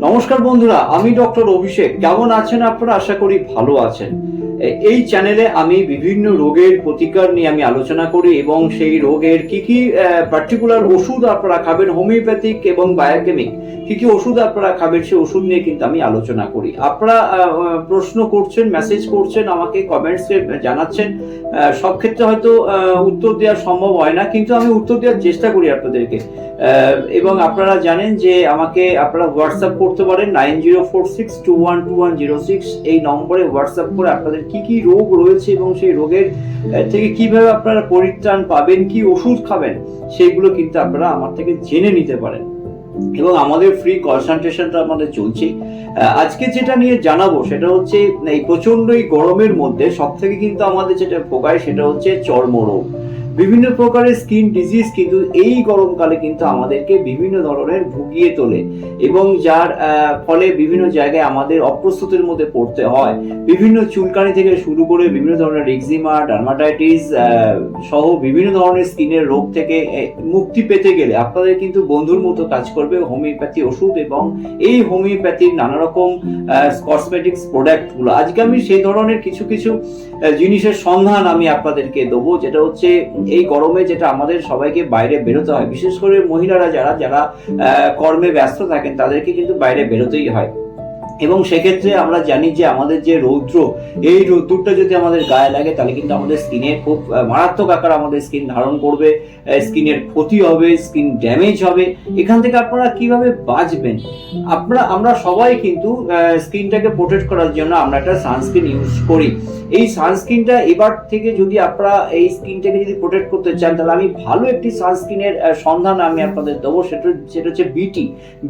নমস্কার বন্ধুরা, আমি ডক্টর অভিষেক। কেমন আছেন আপনারা? আশা করি ভালো আছেন। এই চ্যানেলে আমি বিভিন্ন রোগের প্রতিকার নিয়ে আমি আলোচনা করি এবং সেই রোগের কি কি পার্টিকুলার ওষুধ আপনারা খাবেন, হোমিওপ্যাথিক এবং বায়োকেমিক কি কি ওষুধ আপনারা খাবেন, সেই ওষুধ নিয়ে কিন্তু আমি আলোচনা করি। আপনারা প্রশ্ন করছেন, মেসেজ করছেন, আমাকে কমেন্টসে জানাচ্ছেন। সব ক্ষেত্রে হয়তো উত্তর দেওয়া সম্ভব হয় না, কিন্তু আমি উত্তর দেওয়ার চেষ্টা করি আপনাদেরকে। এবং আপনারা জানেন যে আমাকে আপনারা হোয়াটসঅ্যাপ করতে পারেন 9046212106 এই নম্বরে হোয়াটসঅ্যাপ করে আপনাদের কি কি রোগ রয়েছে এবং সেই রোগের থেকে কিভাবে আপনারা পরিত্রাণ পাবেন, কি ওষুধ খাবেন, সেইগুলো কিন্তু আপনারা আমার থেকে জেনে নিতে পারেন। এবং আমাদের ফ্রি কনসালটেশনটা আমাদের চলছে। আজকে যেটা নিয়ে জানাবো সেটা হচ্ছে এই প্রচন্ড এই গরমের মধ্যে সব থেকে কিন্তু আমাদের যেটা ভোগায় সেটা হচ্ছে চর্মরোগ। বিভিন্ন প্রকারের স্কিন ডিজিজ কিন্তু এই গরমকালে কিন্তু আমাদেরকে বিভিন্ন ধরনের ভুগিয়ে তোলে এবং যার ফলে বিভিন্ন জায়গায় আমাদের অপ্রস্তুতের মধ্যে পড়তে হয়। বিভিন্ন চুলকানি থেকে শুরু করে বিভিন্ন ধরনের এক্সিমা, ডার্মাটাইটিস সহ বিভিন্ন ধরনের স্কিনের রোগ থেকে মুক্তি পেতে গেলে আপনাদের কিন্তু বন্ধুর মতো কাজ করবে হোমিওপ্যাথি ওষুধ এবং এই হোমিওপ্যাথির নানা রকম কসমেটিক্স প্রোডাক্টগুলো। আজকে আমি সেই ধরনের কিছু কিছু জিনিসের সন্ধান আমি আপনাদেরকে দেবো, যেটা হচ্ছে এই গরমে যেটা আমাদের সবাইকে বাইরে বেরোতে হয়, বিশেষ করে মহিলারা যারা কর্মে ব্যস্ত থাকেন তাদেরকে কিন্তু বাইরে বেরোতেই হয়। এবং সেক্ষেত্রে আমরা জানি যে আমাদের যে রৌদ্র, এই রৌদ্রটা যদি আমাদের গায়ে লাগে তাহলে কিন্তু আমাদের স্কিনের খুব মারাত্মক আকার আমাদের স্কিন ধারণ করবে, স্কিনের ক্ষতি হবে, স্কিন ড্যামেজ হবে। এখান থেকে আপনারা কিভাবে বাঁচবেন? আমরা সবাই কিন্তু স্কিনটাকে প্রোটেক্ট করার জন্য আমরা একটা সানস্ক্রিন ইউজ করি। এই সানস্ক্রিনটা এবার থেকে যদি আপনারা এই স্কিনটাকে যদি প্রোটেক্ট করতে চান তাহলে আমি ভালো একটি সানস্ক্রিনের সন্ধান আমি আপনাদের দেবো। সেটা হচ্ছে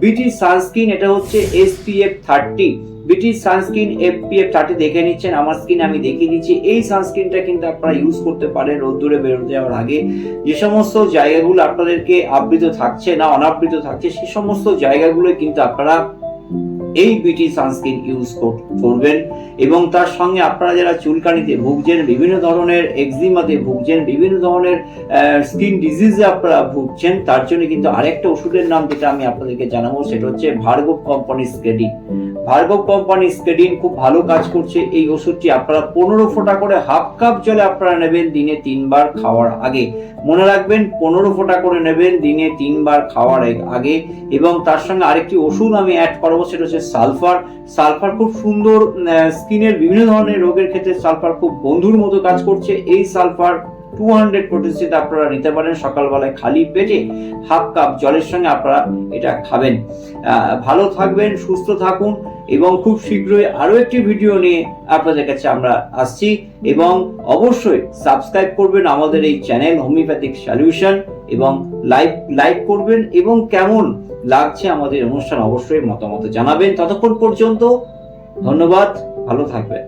বিটি সানস্ক্রিন। এটা হচ্ছে SPF 30। বিটি সানস্ক্রিন SPF 30 দেখে নিচ্ছেন, আমার স্কিন আমি দেখিয়ে দিচ্ছি। এই সানস্ক্রিনটা কিন্তু আপনারা ইউজ করতে পারেন রোদ্দুরে বেরোতে যাওয়ার আগে। যে সমস্ত জায়গাগুলো আপনাদেরকে আবৃত থাকছে না, অনাবৃত থাকছে, সেই সমস্ত জায়গাগুলো কিন্তু আপনারা এই বিটি সানস্ক্রিন ইউজ করবেন। এবং তার সঙ্গে আপনারা যারা চুলকানিতে ভুগছেন, বিভিন্ন ধরনের এক্সিমাতে ভুগছেন, বিভিন্ন ধরনের স্কিন ডিজিজে আপনারা ভুগছেন, তার জন্য কিন্তু আরেকটা ওষুধের নাম যেটা আমি আপনাদেরকে জানাবো সেটা হচ্ছে ভার্গব কোম্পানির স্কেডিন। ভার্গব কোম্পানির স্কেডিন খুব ভালো কাজ করছে। এই ওষুধটি আপনারা 15 ফোঁটা করে হাফ কাপ জলে আপনারা নেবেন দিনে 3 বার খাওয়ার আগে। মনে রাখবেন 15 ফোঁটা করে নেবেন দিনে 3 বার খাওয়ার আগে। এবং তার সঙ্গে আরেকটি ওষুধ আমি অ্যাড করবো, সেটা হচ্ছে সালফার খুব সুন্দর স্কিনের বিভিন্ন ধরনের রোগের ক্ষেত্রে সালফার খুব বন্ধুর মতো কাজ করছে। এই সালফার 200 পটেন্সিতে আপনারা নিতে পারেন সকালবেলায় খালি পেটে হাফ কাপ জলের সঙ্গে আপনারা এটা খাবেন। ভালো থাকবেন, সুস্থ থাকুন এবং খুব শীঘ্রই আরো একটি ভিডিও নিয়ে আপনাদের কাছে আমরা আসছি। এবং অবশ্যই সাবস্ক্রাইব করবেন আমাদের এই চ্যানেল হোমিওপ্যাথিক সলিউশন এবং লাইক করবেন এবং কেমন লাগছে আমাদের অনুষ্ঠান অবশ্যই মতামত জানাবেন। ততক্ষণ পর্যন্ত ধন্যবাদ, ভালো থাকবেন।